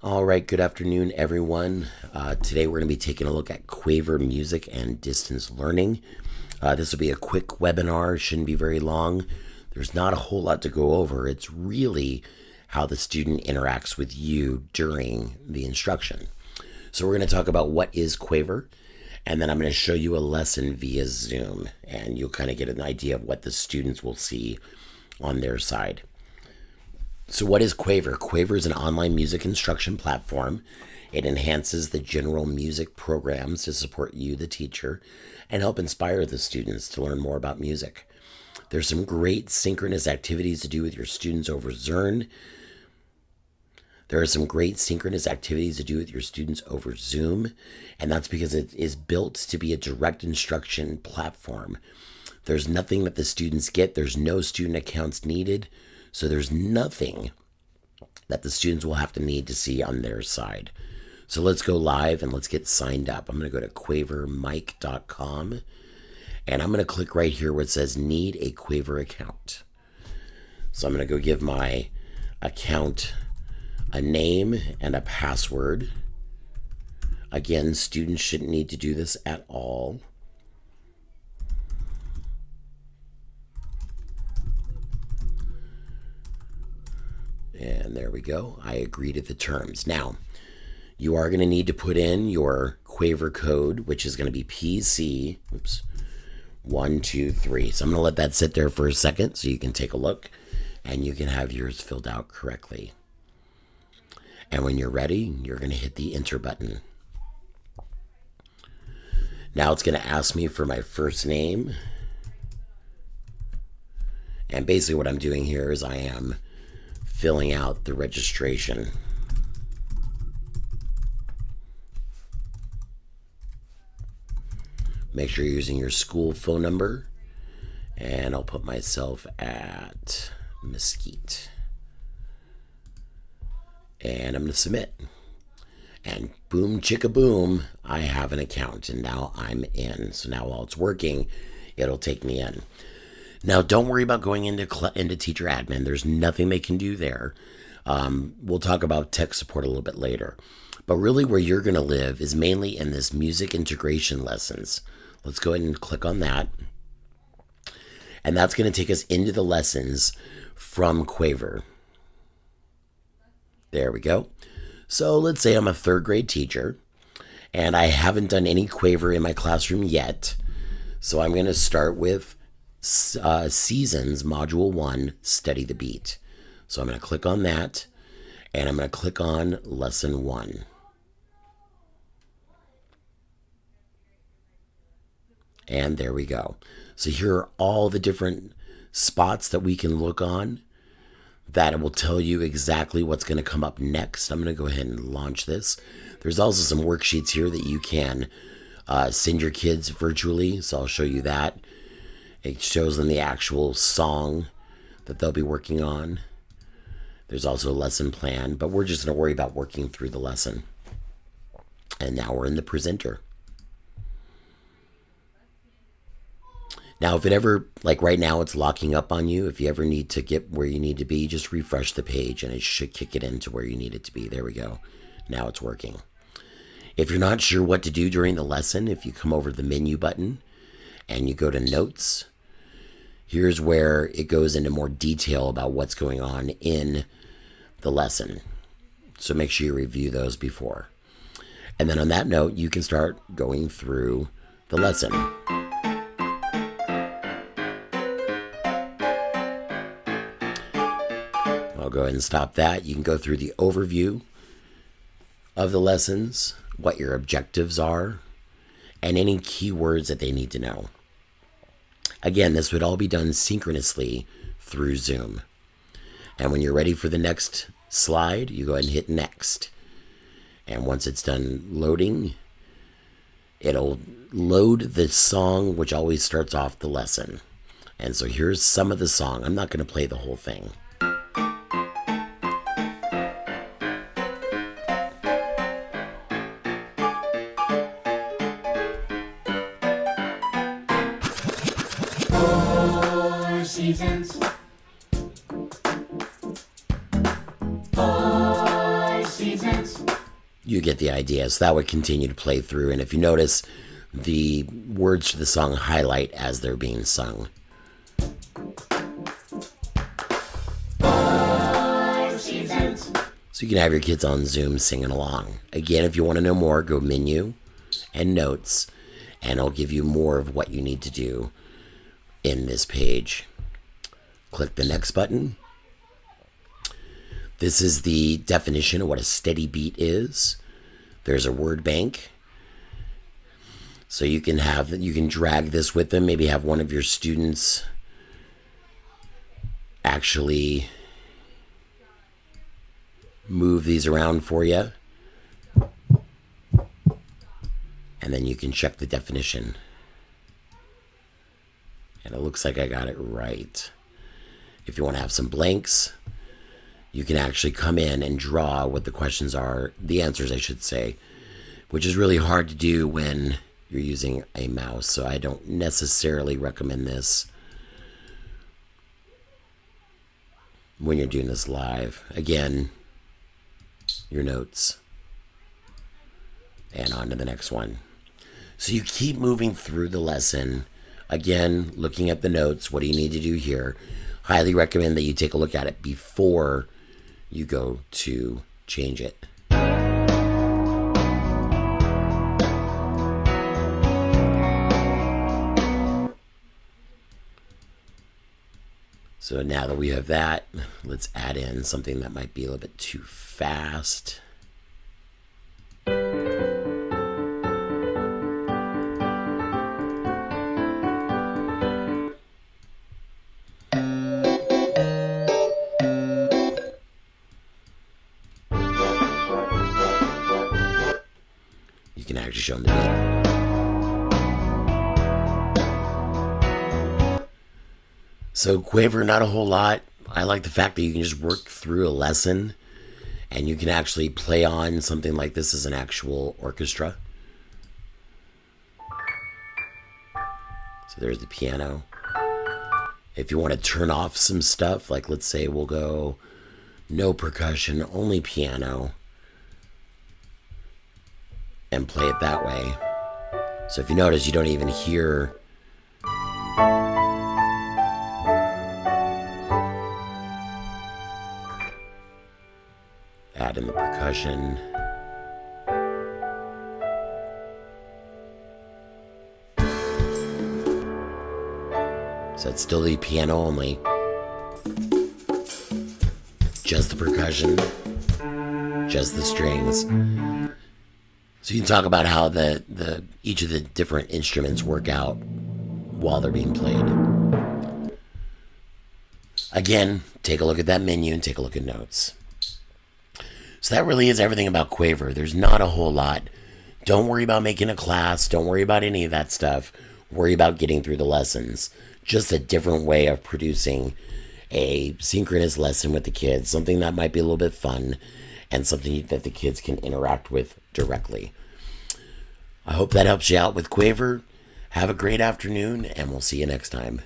All right, good afternoon, everyone. Today we're going to be taking a look at Quaver music and distance learning. This will be a quick webinar, shouldn't be very long. There's not a whole lot to go over. It's really how the student interacts with you during the instruction. So we're going to talk about what is Quaver, and then I'm going to show you a lesson via Zoom, and you'll kind of get an idea of what the students will see on their side. So what is Quaver? Quaver is an online music instruction platform. It enhances the general music programs to support you, the teacher, and help inspire the students to learn more about music. There's some great synchronous activities to do with your students over Zoom. There are some great synchronous activities to do with your students over Zoom, and that's because it is built to be a direct instruction platform. There's nothing that the students get. There's no student accounts needed. So there's nothing that the students will have to need to see on their side. So let's go live and let's get signed up. I'm going to go to quavermic.com and I'm going to click right here where it says need a Quaver account. So I'm going to go give my account a name and a password. Again, students shouldn't need to do this at all. And there we go. I agree to the terms. Now, you are going to need to put in your Quaver code, which is going to be PC123. So I'm going to let that sit there for a second so you can take a look and you can have yours filled out correctly. And when you're ready, you're going to hit the enter button. Now it's going to ask me for my first name. And basically what I'm doing here is I am filling out the registration. Make sure you're using your school phone number, and I'll put myself at Mesquite. And I'm going to submit. And boom, chicka boom, I have an account, and now I'm in. So now while it's working, it'll take me in. Now, don't worry about going into teacher admin. There's nothing they can do there. We'll talk about tech support a little bit later. But really where you're going to live is mainly in this music integration lessons. Let's go ahead and click on that. And that's going to take us into the lessons from Quaver. There we go. So let's say I'm a third grade teacher and I haven't done any Quaver in my classroom yet. So I'm going to start with Seasons Module 1, Study the Beat. So I'm going to click on that, and I'm going to click on Lesson 1. And there we go. So here are all the different spots that we can look on that will tell you exactly what's going to come up next. I'm going to go ahead and launch this. There's also some worksheets here that you can send your kids virtually, so I'll show you that. It shows them the actual song that they'll be working on. There's also a lesson plan, but we're just going to worry about working through the lesson. And now we're in the presenter. Now, if it ever, like right now, it's locking up on you. If you ever need to get where you need to be, just refresh the page and it should kick it into where you need it to be. There we go. Now it's working. If you're not sure what to do during the lesson, if you come over to the menu button and you go to Notes, here's where it goes into more detail about what's going on in the lesson. So make sure you review those before. And then on that note, you can start going through the lesson. I'll go ahead and stop that. You can go through the overview of the lessons, what your objectives are, and any keywords that they need to know. Again, this would all be done synchronously through Zoom. And when you're ready for the next slide, you go ahead and hit next. And once it's done loading, it'll load the song, which always starts off the lesson. And so here's some of the song. I'm not going to play the whole thing. Seasons. 4 seasons. you get the idea. So that would continue to play through. And if you notice, the words to the song highlight as they're being sung. Four seasons. So you can have your kids on Zoom singing along. Again, if you want to know more, go menu and notes, and it'll give you more of what you need to do in this page. Click the next button. This is the definition of what a steady beat is. There's a word bank. So you can drag this with them. Maybe have one of your students actually move these around for you. And then you can check the definition. And it looks like I got it right. If you want to have some blanks, you can actually come in and draw what the questions are, the answers I should say, which is really hard to do when you're using a mouse. So I don't necessarily recommend this when you're doing this live. Again, your notes. And on to the next one. So you keep moving through the lesson. Again, looking at the notes. What do you need to do here? Highly recommend that you take a look at it before you go to change it. So now that we have that, let's add in something that might be a little bit too fast. You can actually show them the beat. So Quaver, not a whole lot. I like the fact that you can just work through a lesson and you can actually play on something like this as an actual orchestra. So there's the piano. If you want to turn off some stuff, like let's say we'll go no percussion, only piano, and play it that way. So if you notice, you don't even hear add in the percussion. So it's still the piano only. Just the percussion. Just the strings. So you can talk about how each of the different instruments work out while they're being played. Again, take a look at that menu and take a look at notes. So that really is everything about Quaver. There's not a whole lot. Don't worry about making a class. Don't worry about any of that stuff. Worry about getting through the lessons. Just a different way of producing a synchronous lesson with the kids. Something that might be a little bit fun and something that the kids can interact with directly. I hope that helps you out with Quaver. Have a great afternoon, and we'll see you next time.